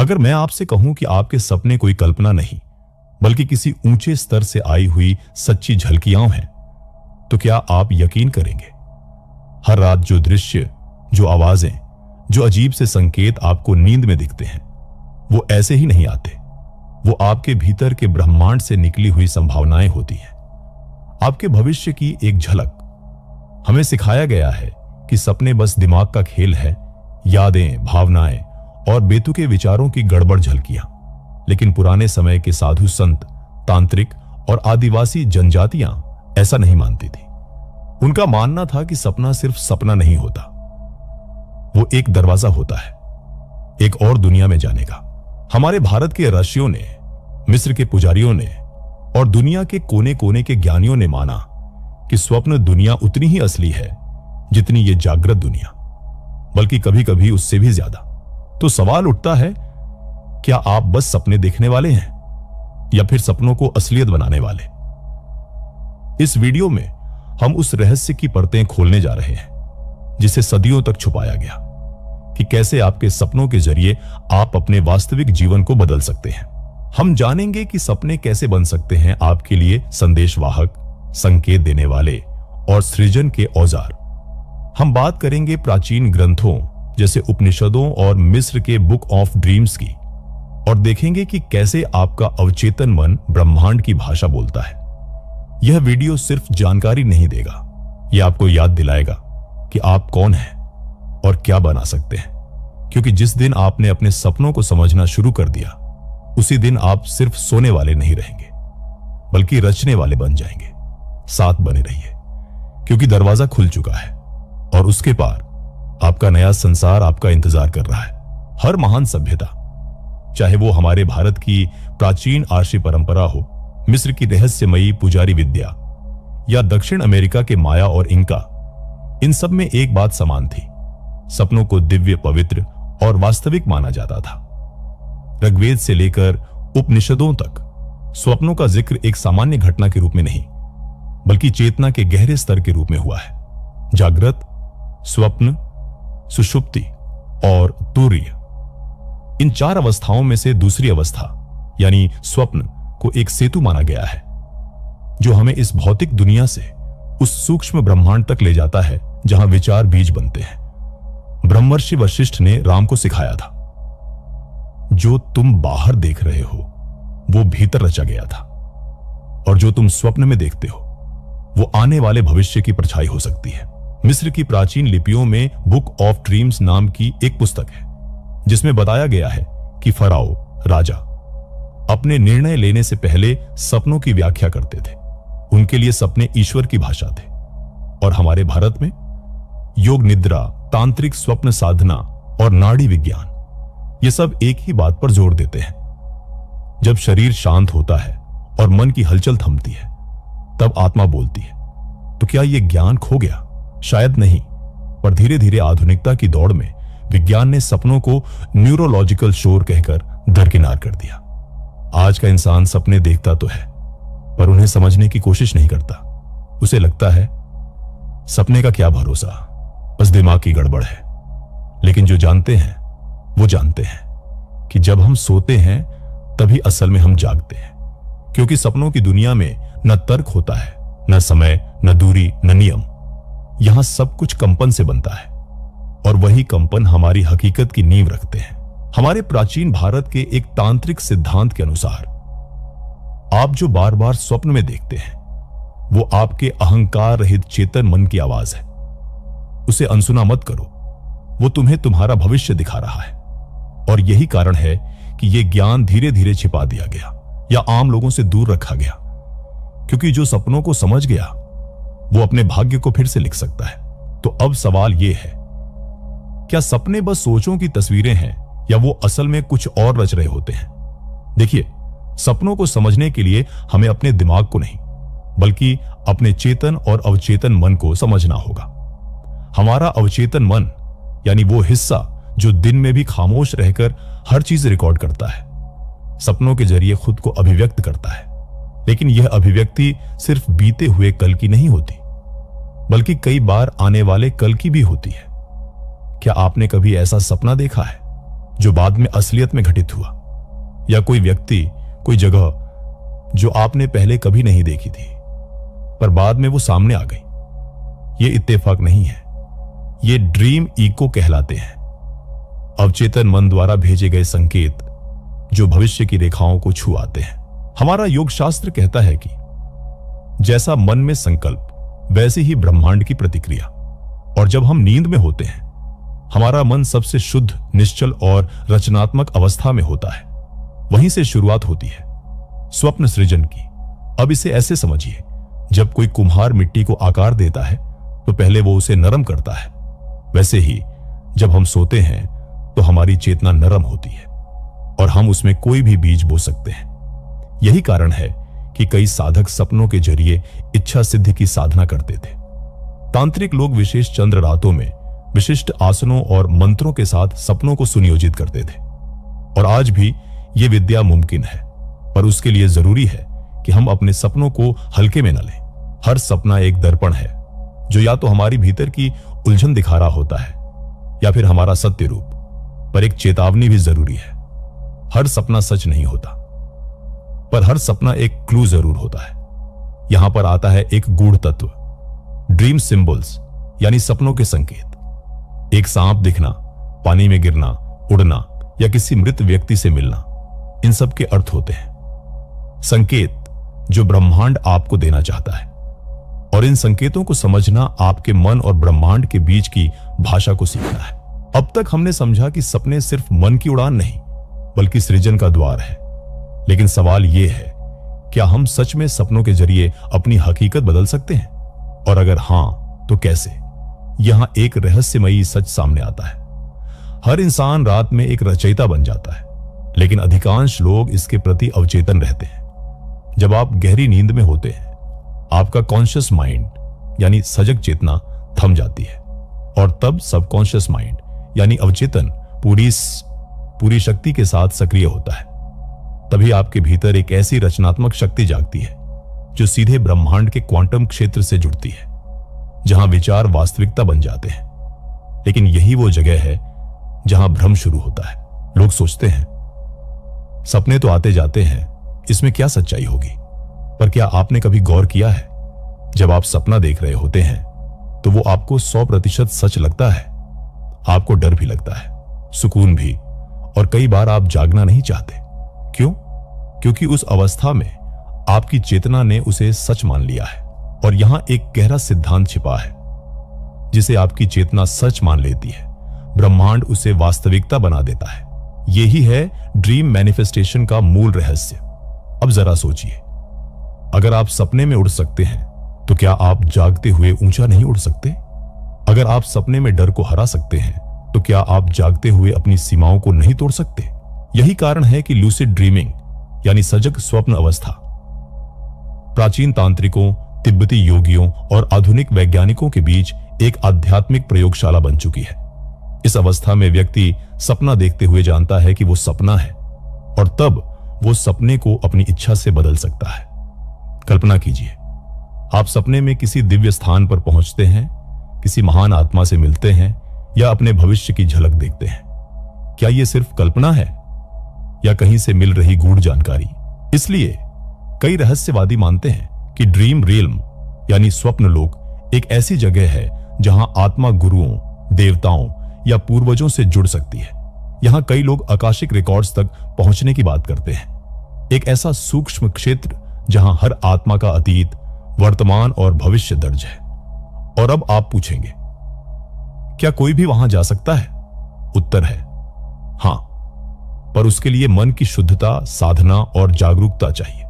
अगर मैं आपसे कहूं कि आपके सपने कोई कल्पना नहीं बल्कि किसी ऊंचे स्तर से आई हुई सच्ची झलकियां हैं, तो क्या आप यकीन करेंगे? हर रात जो दृश्य, जो आवाजें, जो अजीब से संकेत आपको नींद में दिखते हैं, वो ऐसे ही नहीं आते। वो आपके भीतर के ब्रह्मांड से निकली हुई संभावनाएं होती हैं, आपके भविष्य की एक झलक। हमें सिखाया गया है कि सपने बस दिमाग का खेल है, यादें, भावनाएं और बेतुके विचारों की गड़बड़ झलकियां। लेकिन पुराने समय के साधु संत, तांत्रिक और आदिवासी जनजातियां ऐसा नहीं मानती थी। उनका मानना था कि सपना सिर्फ सपना नहीं होता, वो एक दरवाजा होता है एक और दुनिया में जाने का। हमारे भारत के ऋषियों ने, मिस्र के पुजारियों ने और दुनिया के कोने कोने के ज्ञानियों ने माना कि स्वप्न दुनिया उतनी ही असली है जितनी ये जागृत दुनिया, बल्कि कभी कभी उससे भी ज्यादा। तो सवाल उठता है, क्या आप बस सपने देखने वाले हैं या फिर सपनों को असलियत बनाने वाले? इस वीडियो में हम उस रहस्य की परतें खोलने जा रहे हैं जिसे सदियों तक छुपाया गया, कि कैसे आपके सपनों के जरिए आप अपने वास्तविक जीवन को बदल सकते हैं। हम जानेंगे कि सपने कैसे बन सकते हैं आपके लिए संदेशवाहक, संकेत देने वाले और सृजन के औजार। हम बात करेंगे प्राचीन ग्रंथों जैसे उपनिषदों और मिस्र के बुक ऑफ ड्रीम्स की, और देखेंगे कि कैसे आपका अवचेतन मन ब्रह्मांड की भाषा बोलता है। यह वीडियो सिर्फ जानकारी नहीं देगा, यह आपको याद दिलाएगा कि आप कौन हैं और क्या बना सकते हैं। क्योंकि जिस दिन आपने अपने सपनों को समझना शुरू कर दिया, उसी दिन आप सिर्फ सोने वाले नहीं रहेंगे बल्कि रचने वाले बन जाएंगे। साथ बने रहिए, क्योंकि दरवाजा खुल चुका है और उसके पार आपका नया संसार आपका इंतजार कर रहा है। हर महान सभ्यता, चाहे वो हमारे भारत की प्राचीन आर्षी परंपरा हो, मिस्र की रहस्यमयी पुजारी विद्या या दक्षिण अमेरिका के माया और इंका, इन सब में एक बात समान थी। सपनों को दिव्य, पवित्र और वास्तविक माना जाता था। ऋग्वेद से लेकर उपनिषदों तक स्वप्नों का जिक्र एक सामान्य घटना के रूप में नहीं बल्कि चेतना के गहरे स्तर के रूप में हुआ है। जागृत, स्वप्न, सुषुप्ति और तुर्य, इन चार अवस्थाओं में से दूसरी अवस्था यानी स्वप्न को एक सेतु माना गया है, जो हमें इस भौतिक दुनिया से उस सूक्ष्म ब्रह्मांड तक ले जाता है जहां विचार बीज बनते हैं। ब्रह्मर्षि वशिष्ठ ने राम को सिखाया था, जो तुम बाहर देख रहे हो वो भीतर रचा गया था, और जो तुम स्वप्न में देखते हो वो आने वाले भविष्य की परछाई हो सकती है। मिस्र की प्राचीन लिपियों में बुक ऑफ ड्रीम्स नाम की एक पुस्तक है, जिसमें बताया गया है कि फराओ राजा अपने निर्णय लेने से पहले सपनों की व्याख्या करते थे। उनके लिए सपने ईश्वर की भाषा थे। और हमारे भारत में योग निद्रा, तांत्रिक स्वप्न साधना और नाड़ी विज्ञान, ये सब एक ही बात पर जोर देते हैं। जब शरीर शांत होता है और मन की हलचल थमती है, तब आत्मा बोलती है। तो क्या यह ज्ञान खो गया? शायद नहीं, पर धीरे धीरे आधुनिकता की दौड़ में विज्ञान ने सपनों को न्यूरोलॉजिकल शोर कहकर दरकिनार कर दिया। आज का इंसान सपने देखता तो है, पर उन्हें समझने की कोशिश नहीं करता। उसे लगता है सपने का क्या भरोसा, बस दिमाग की गड़बड़ है। लेकिन जो जानते हैं वो जानते हैं कि जब हम सोते हैं तभी असल में हम जागते हैं, क्योंकि सपनों की दुनिया में न तर्क होता है, न समय, न दूरी, न नियम। यहां सब कुछ कंपन से बनता है, और वही कंपन हमारी हकीकत की नींव रखते हैं। हमारे प्राचीन भारत के एक तांत्रिक सिद्धांत के अनुसार, आप जो बार बार स्वप्न में देखते हैं वो आपके अहंकार रहित चेतन मन की आवाज है। उसे अनसुना मत करो, वो तुम्हें तुम्हारा भविष्य दिखा रहा है। और यही कारण है कि यह ज्ञान धीरे धीरे छिपा दिया गया या आम लोगों से दूर रखा गया, क्योंकि जो सपनों को समझ गया वो अपने भाग्य को फिर से लिख सकता है। तो अब सवाल यह है, क्या सपने बस सोचों की तस्वीरें हैं या वो असल में कुछ और रच रहे होते हैं? देखिए, सपनों को समझने के लिए हमें अपने दिमाग को नहीं बल्कि अपने चेतन और अवचेतन मन को समझना होगा। हमारा अवचेतन मन यानी वो हिस्सा जो दिन में भी खामोश रहकर हर चीज रिकॉर्ड करता है, सपनों के जरिए खुद को अभिव्यक्त करता है। लेकिन यह अभिव्यक्ति सिर्फ बीते हुए कल की नहीं होती, बल्कि कई बार आने वाले कल की भी होती है। क्या आपने कभी ऐसा सपना देखा है जो बाद में असलियत में घटित हुआ, या कोई व्यक्ति, कोई जगह जो आपने पहले कभी नहीं देखी थी पर बाद में वो सामने आ गई। ये इत्तेफाक नहीं है, ये ड्रीम इको कहलाते हैं। अवचेतन मन द्वारा भेजे गए संकेत जो भविष्य की रेखाओं को छू आते हैं। हमारा योग शास्त्र कहता है कि जैसा मन में संकल्प वैसे ही ब्रह्मांड की प्रतिक्रिया। और जब हम नींद में होते हैं हमारा मन सबसे शुद्ध, निश्चल और रचनात्मक अवस्था में होता है। वहीं से शुरुआत होती है स्वप्न सृजन की। अब इसे ऐसे समझिए, जब कोई कुम्हार मिट्टी को आकार देता है तो पहले वो उसे नरम करता है। वैसे ही जब हम सोते हैं तो हमारी चेतना नरम होती है और हम उसमें कोई भी बीज बो सकते हैं। यही कारण है कि कई साधक सपनों के जरिए इच्छा सिद्धि की साधना करते थे। तांत्रिक लोग विशेष चंद्र रातों में विशिष्ट आसनों और मंत्रों के साथ सपनों को सुनियोजित करते थे। और आज भी यह विद्या मुमकिन है, पर उसके लिए जरूरी है कि हम अपने सपनों को हल्के में न लें। हर सपना एक दर्पण है जो या तो हमारी भीतर की उलझन दिखा रहा होता है या फिर हमारा सत्य रूप। पर एक चेतावनी भी जरूरी है, हर सपना सच नहीं होता, पर हर सपना एक क्लू जरूर होता है। यहां पर आता है एक गूढ़ तत्व, ड्रीम सिंबल्स यानी सपनों के संकेत। एक सांप दिखना, पानी में गिरना, उड़ना या किसी मृत व्यक्ति से मिलना, इन सब के अर्थ होते हैं संकेत जो ब्रह्मांड आपको देना चाहता है। और इन संकेतों को समझना आपके मन और ब्रह्मांड के बीच की भाषा को सीखना है। अब तक हमने समझा कि सपने सिर्फ मन की उड़ान नहीं बल्कि सृजन का द्वार है। लेकिन सवाल यह है, क्या हम सच में सपनों के जरिए अपनी हकीकत बदल सकते हैं? और अगर हां तो कैसे? यहां एक रहस्यमयी सच सामने आता है। हर इंसान रात में एक रचयिता बन जाता है, लेकिन अधिकांश लोग इसके प्रति अवचेतन रहते हैं। जब आप गहरी नींद में होते हैं आपका कॉन्शियस माइंड यानी सजग चेतना थम जाती है और तब सबकॉन्शियस माइंड यानी अवचेतन पूरी शक्ति के साथ सक्रिय होता है। तभी आपके भीतर एक ऐसी रचनात्मक शक्ति जागती है जो सीधे ब्रह्मांड के क्वांटम क्षेत्र से जुड़ती है, जहां विचार वास्तविकता बन जाते हैं। लेकिन यही वो जगह है जहां भ्रम शुरू होता है। लोग सोचते हैं सपने तो आते जाते हैं, इसमें क्या सच्चाई होगी? पर क्या आपने कभी गौर किया है, जब आप सपना देख रहे होते हैं तो वो आपको 100% सच लगता है। आपको डर भी लगता है, सुकून भी, और कई बार आप जागना नहीं चाहते। क्यों? क्योंकि उस अवस्था में आपकी चेतना ने उसे सच मान लिया है। और यहां एक गहरा सिद्धांत छिपा है, जिसे आपकी चेतना सच मान लेती है, ब्रह्मांड उसे वास्तविकता बना देता है। यही है ड्रीम मैनिफेस्टेशन का मूल रहस्य। अब जरा सोचिए, अगर आप सपने में उड़ सकते हैं तो क्या आप जागते हुए ऊंचा नहीं उड़ सकते? अगर आप सपने में डर को हरा सकते हैं तो क्या आप जागते हुए अपनी सीमाओं को नहीं तोड़ सकते? यही कारण है कि लूसिड ड्रीमिंग यानी सजग स्वप्न अवस्था प्राचीन तांत्रिकों, तिब्बती योगियों और आधुनिक वैज्ञानिकों के बीच एक आध्यात्मिक प्रयोगशाला बन चुकी है। इस अवस्था में व्यक्ति सपना देखते हुए जानता है कि वो सपना है और तब वो सपने को अपनी इच्छा से बदल सकता है। कल्पना कीजिए, आप सपने में किसी दिव्य स्थान पर पहुंचते हैं, किसी महान आत्मा से मिलते हैं या अपने भविष्य की झलक देखते हैं। क्या यह सिर्फ कल्पना है या कहीं से मिल रही गूढ़ जानकारी? इसलिए कई रहस्यवादी मानते हैं कि ड्रीम रियल्म यानी स्वप्न लोक एक ऐसी जगह है जहां आत्मा गुरुओं, देवताओं या पूर्वजों से जुड़ सकती है। यहां कई लोग आकाशिक रिकॉर्ड्स तक पहुंचने की बात करते हैं। एक ऐसा सूक्ष्म क्षेत्र जहां हर आत्मा का अतीत, वर्तमान और भविष्य दर्ज है। और अब आप पूछेंगे, क्या कोई भी वहां जा सकता है? उत्तर है हां, पर उसके लिए मन की शुद्धता, साधना और जागरूकता चाहिए,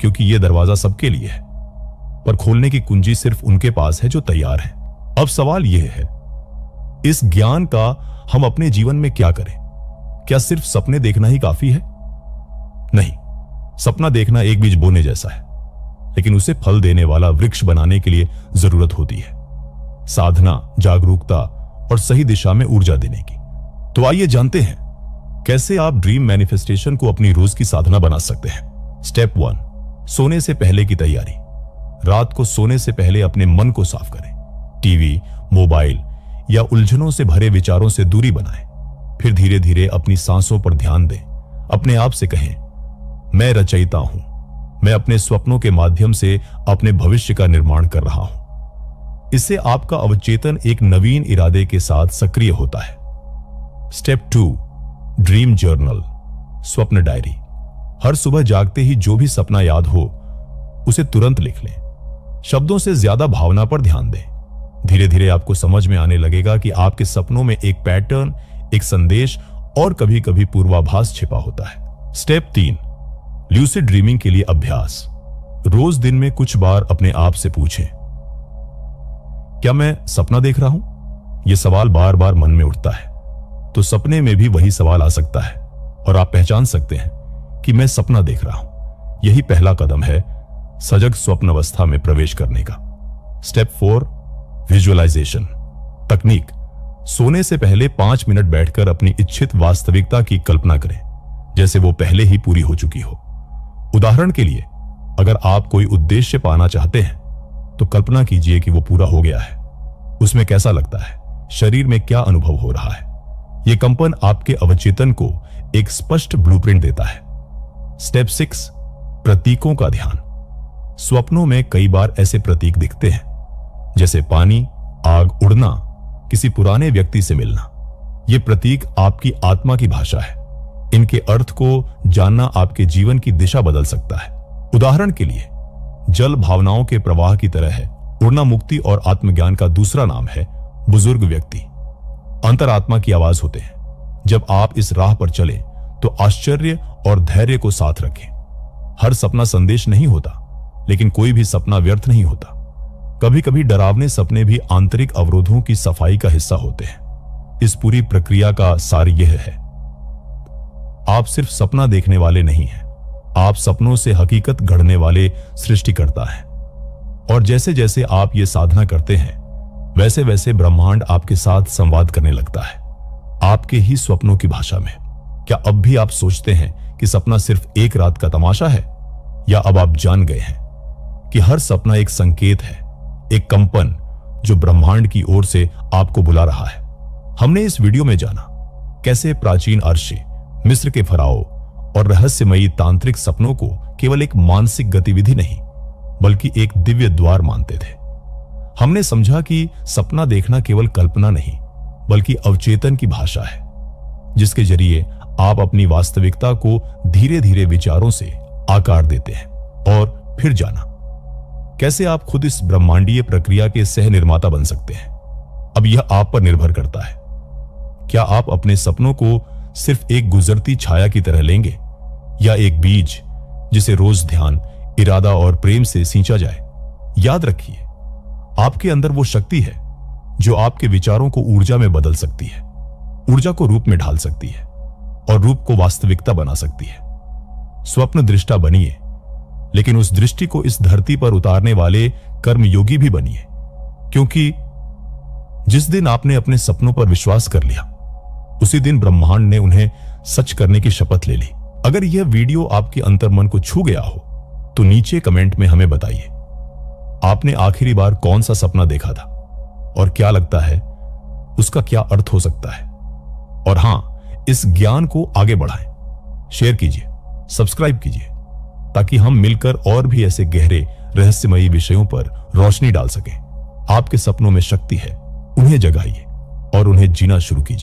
क्योंकि यह दरवाजा सबके लिए है, पर खोलने की कुंजी सिर्फ उनके पास है जो तैयार है। अब सवाल यह है, इस ज्ञान का हम अपने जीवन में क्या करें? क्या सिर्फ सपने देखना ही काफी है? नहीं, सपना देखना एक बीज बोने जैसा है, लेकिन उसे फल देने वाला वृक्ष बनाने के लिए जरूरत होती है साधना, जागरूकता और सही दिशा में ऊर्जा देने की। तो आइए जानते हैं कैसे आप ड्रीम मैनिफेस्टेशन को अपनी रोज की साधना बना सकते हैं। स्टेप 1, सोने से पहले की तैयारी। रात को सोने से पहले अपने मन को साफ करें। टीवी, मोबाइल या उलझनों से भरे विचारों से दूरी बनाएं। फिर धीरे धीरे अपनी सांसों पर ध्यान दें। अपने आप से कहें, मैं रचयिता हूं, मैं अपने स्वप्नों के माध्यम से अपने भविष्य का निर्माण कर रहा हूं। इससे आपका अवचेतन एक नवीन इरादे के साथ सक्रिय होता है। स्टेप 2, ड्रीम जर्नल, स्वप्न डायरी। हर सुबह जागते ही जो भी सपना याद हो उसे तुरंत लिख लें। शब्दों से ज्यादा भावना पर ध्यान दें। धीरे धीरे आपको समझ में आने लगेगा कि आपके सपनों में एक पैटर्न, एक संदेश और कभी कभी पूर्वाभास छिपा होता है। स्टेप 3, ल्यूसिड ड्रीमिंग के लिए अभ्यास। रोज दिन में कुछ बार अपने आप से पूछें, क्या मैं सपना देख रहा हूं? यह सवाल बार बार मन में उठता है तो सपने में भी वही सवाल आ सकता है और आप पहचान सकते हैं कि मैं सपना देख रहा हूं। यही पहला कदम है सजग स्वप्न अवस्था में प्रवेश करने का। स्टेप 4, विजुअलाइजेशन तकनीक। सोने से पहले 5 मिनट बैठकर अपनी इच्छित वास्तविकता की कल्पना करें, जैसे वो पहले ही पूरी हो चुकी हो। उदाहरण के लिए, अगर आप कोई उद्देश्य पाना चाहते हैं तो कल्पना कीजिए कि वो पूरा हो गया है। उसमें कैसा लगता है, शरीर में क्या अनुभव हो रहा है। यह कंपन आपके अवचेतन को एक स्पष्ट ब्लूप्रिंट देता है। स्टेप 6, प्रतीकों का ध्यान। स्वप्नों में कई बार ऐसे प्रतीक दिखते हैं, जैसे पानी, आग, उड़ना, किसी पुराने व्यक्ति से मिलना। ये प्रतीक आपकी आत्मा की भाषा है। इनके अर्थ को जानना आपके जीवन की दिशा बदल सकता है। उदाहरण के लिए, जल भावनाओं के प्रवाह की तरह है। उड़ना मुक्ति और आत्मज्ञान का दूसरा नाम है। बुजुर्ग व्यक्ति अंतरात्मा की आवाज होते हैं। जब आप इस राह पर चलें तो आश्चर्य और धैर्य को साथ रखें। हर सपना संदेश नहीं होता, लेकिन कोई भी सपना व्यर्थ नहीं होता। कभी कभी डरावने सपने भी आंतरिक अवरोधों की सफाई का हिस्सा होते हैं। इस पूरी प्रक्रिया का सार यह है, आप सिर्फ सपना देखने वाले नहीं हैं, आप सपनों से हकीकत गढ़ने वाले सृष्टिकर्ता हैं। और जैसे जैसे आप ये साधना करते हैं, वैसे वैसे ब्रह्मांड आपके साथ संवाद करने लगता है, आपके ही स्वप्नों की भाषा में। क्या अब भी आप सोचते हैं कि सपना सिर्फ एक रात का तमाशा है, या अब आप जान गए हैं कि हर सपना एक संकेत है, एक कंपन जो ब्रह्मांड की ओर से आपको बुला रहा है। हमने इस वीडियो में जाना कैसे प्राचीन अर्शी, मिस्र के फराओ और रहस्यमयी तांत्रिक सपनों को केवल एक मानसिक गतिविधि नहीं, बल्कि एक दिव्य द्वार मानते थे। हमने समझा कि सपना देखना केवल कल्पना नहीं, बल्कि अवचेतन की भाषा है, जिसके जरिए आप अपनी वास्तविकता को धीरे धीरे विचारों से आकार देते हैं। और फिर जाना कैसे आप खुद इस ब्रह्मांडीय प्रक्रिया के सह निर्माता बन सकते हैं। अब यह आप पर निर्भर करता है। क्या आप अपने सपनों को सिर्फ एक गुजरती छाया की तरह लेंगे, या एक बीज जिसे रोज ध्यान, इरादा और प्रेम से सींचा जाए। याद रखिए, आपके अंदर वो शक्ति है जो आपके विचारों को ऊर्जा में बदल सकती है, ऊर्जा को रूप में ढाल सकती है और रूप को वास्तविकता बना सकती है। स्वप्न दृष्टा बनिए, लेकिन उस दृष्टि को इस धरती पर उतारने वाले कर्मयोगी भी बनिए, क्योंकि जिस दिन आपने अपने सपनों पर विश्वास कर लिया, उसी दिन ब्रह्मांड ने उन्हें सच करने की शपथ ले ली। अगर यह वीडियो आपके अंतर्मन को छू गया हो तो नीचे कमेंट में हमें बताइए, आपने आखिरी बार कौन सा सपना देखा था और क्या लगता है उसका क्या अर्थ हो सकता है। और हां, इस ज्ञान को आगे बढ़ाएं, शेयर कीजिए, सब्सक्राइब कीजिए, ताकि हम मिलकर और भी ऐसे गहरे रहस्यमयी विषयों पर रोशनी डाल सकें। आपके सपनों में शक्ति है, उन्हें जगाइए और उन्हें जीना शुरू कीजिए।